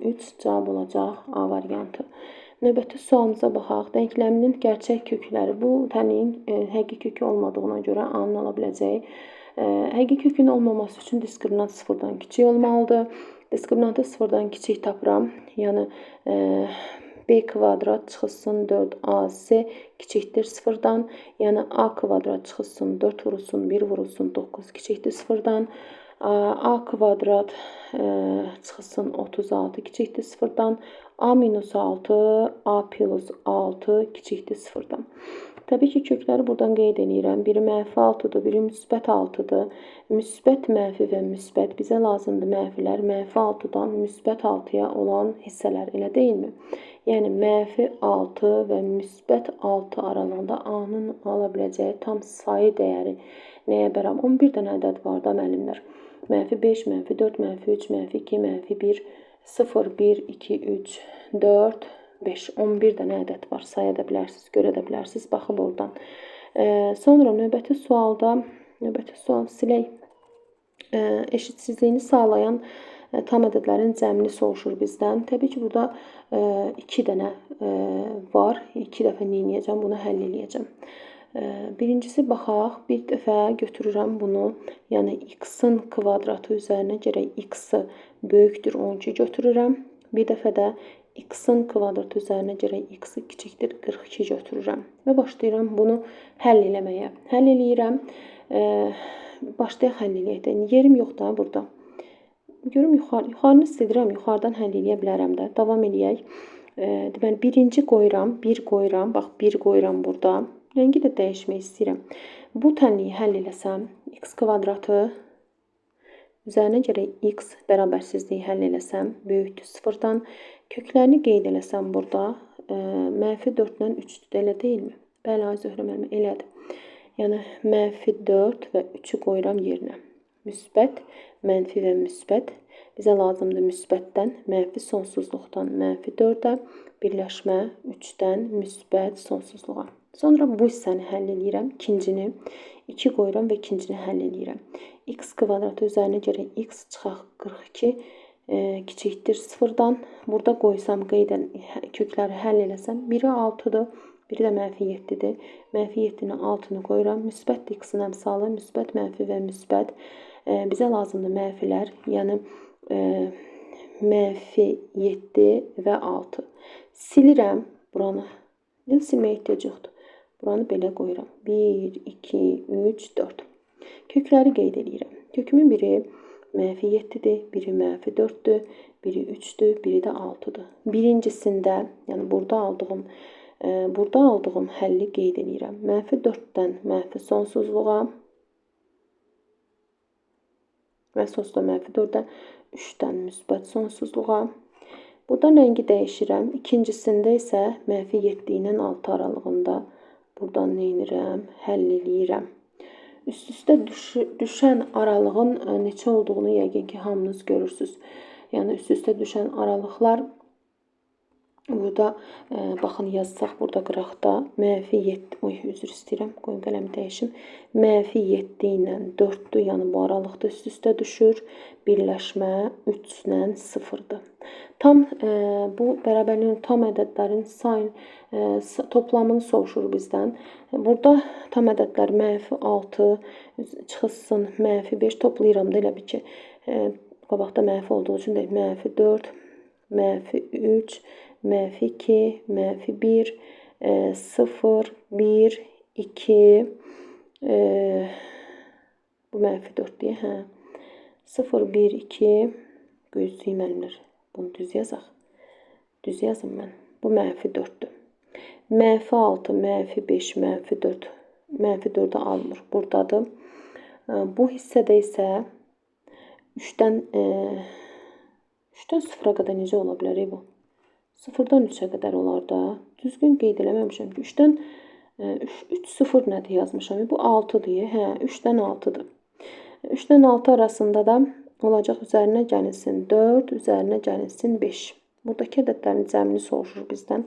3 cavab olacaq A variantı. Növbəti sualımıza baxaq. Denkləminin gerçək kökləri. Bu təliyin həqiqi kökü olmadığına görə A-nın ala biləcəyi. Həqiqi kökün olmaması üçün diskriminant sıfırdan kiçik olmalıdır. Diskriminantı sıfırdan kiçik tapıram. Yəni B kvadrat çıxılsın 4AC kiçikdir sıfırdan. Yəni A kvadrat çıxılsın 4 vurulsun 1 vurulsun 9 kiçikdir sıfırdan. A kvadrat çıxılsın 36 kiçikdir sıfırdan. A minus 6, A plus 6 kiçikdir sıfırdan. Təbii ki, kökləri buradan qeyd edirəm. Biri mənfi 6-dır, biri müsbət 6-dır. Müsbət, mənfi və müsbət bizə lazımdır mənfilər. Mənfi 6-dan müsbət 6-ya olan hissələr, elə deyilmi? Yəni, mənfi 6 və müsbət 6 aralığında A-nın ala biləcəyi tam sayı dəyəri nəyə bərabər? 11 dənə ədəd var da müəllimlər. Mənfi 5, mənfi 4, mənfi 3, mənfi 2, mənfi 1, 0, 1, 2, 3, 4, 5, 11 dənə ədəd var. Saya da bilərsiniz, görə də bilərsiniz. Baxıb oradan. Sonra növbəti sual silək. Eşitsizliyini sağlayan tam ədədlərin cəmini soruşur bizdən. Təbii ki, burada 2 dənə var. 2 dəfə neyniyəcəm? Bunu həll eləyəcəm. Birincisi baxaq. Bir dəfə götürürəm bunu. Yəni, x-in kvadratı üzərinə gərək x-i böyükdür 12 götürürəm. Bir dəfə də x-in kvadratı üzərinə gərək x-i kiçikdir 42 götürürəm. Və başlayıram bunu həll eləməyə. Həll eləyirəm. Başlayaq həll eləyək. Yerim yoxdur burada. Görüm, yuxarını sildirəm. Yuxarıdan həll eləyə bilərəm də. Davam eləyək. Deməli, birinci qoyuram. 1 qoyuram. Bax, 1 qoyuram burada. Rəngi də dəyişmək istəyirəm. Bu tənliyi həll eləsəm, x kvadratı üzərinə gərək x bərabərsizliyi həll eləsəm, böyükdür sıfırdan. Köklərini qeyd eləsəm burada, mənfi 4-dən 3-dür, elə deyilmi? Bəli, ay Zöhrə müəllimə, elədir. Yəni, mənfi 4 və 3-ü qoyuram yerinə. Müsbət, mənfi və müsbət. Bizə lazımdır müsbətdən, mənfi sonsuzluqdan mənfi 4-ə, birləşmə 3-dən müsbət sonsuzluğa. Sonra bu hissəni həll eləyirəm, ikincini. 2 qoyuram və ikincini həll eləyirəm. X kvadratı üzərinə görə x çıxaq 42 kiçikdir sıfırdan. Burada qoysam, qeydən kökləri həll eləsəm, biri 6-dır, biri də mənfi 7-dir. Mənfi 7-nin 6-nı qoyuram. Müsbət x-in əmsalı, müsbət, mənfi və müsbət. Bizə lazımdır mənfilər, yəni mənfi 7 və 6. Silirəm buranı. Silməyə ehtiyac yoxdur. Buranı belə qoyuram. 1, 2, 3, 4. Kökləri qeyd edirəm. Kökümün biri mənfi 7-dir, biri mənfi 4-dür, biri 3-dür, biri də 6-dır. Birincisində, yəni burada aldığım həlli qeyd edirəm. Mənfi 4-dən mənfi sonsuzluğa və sonsuzda mənfi 4-dən 3-dən müsbət sonsuzluğa. Buradan rəngi dəyişirəm. İkincisində isə mənfi 7 ilə 6 aralığında buradan neynirəm? Həll eləyirəm. Üst-üstə düşən aralığın neçə olduğunu yəqin ki, hamınız görürsünüz. Yəni, üst-üstə düşən aralıqlar burada, baxın, yazsaq burada qıraqda mənfi 7, üzr istəyirəm, qoyun qələmi dəyişim. Mənfi 7 ilə 4-dür, yəni bu aralıqda üst-üstə düşür. Birləşmə 3 ilə 0-dır. Bu bərabərliyin tam ədədlərin toplamını soruşur bizdən. Burada tam ədədlər mənfi 6 çıxılsın mənfi 5 toplayıram da elə bir ki, qabaqda mənfi olduğu üçün deyil. Mənfi 4, mənfi 3, mənfi 2, mənfi 1, 0, 1, 2, bu mənfi 4 deyə, hə. 0, 1, 2, gözləyim müəllimlər. Bunu düz yazaq. Düz yazım mən. Bu mənfi 4-dür. Mənfi 6, mənfi 5, mənfi 4. Mənfi 4-ü almır. Buradadır. Bu hissədə isə 3-dən 0-a qədər necə ola bilər bu? 0-dan 3-ə qədər olar da. Düzgün qeyd eləməmişəm ki, 3-dən 3, 0 nədir yazmışam? Bu 6-dır. Hə, 3-dən 6-dır. 3-dən 6 arasında da olacaq üzərinə gəlsin 4, üzərinə gəlsin 5. Buradakı ədədlərin cəmini soruşur bizdən.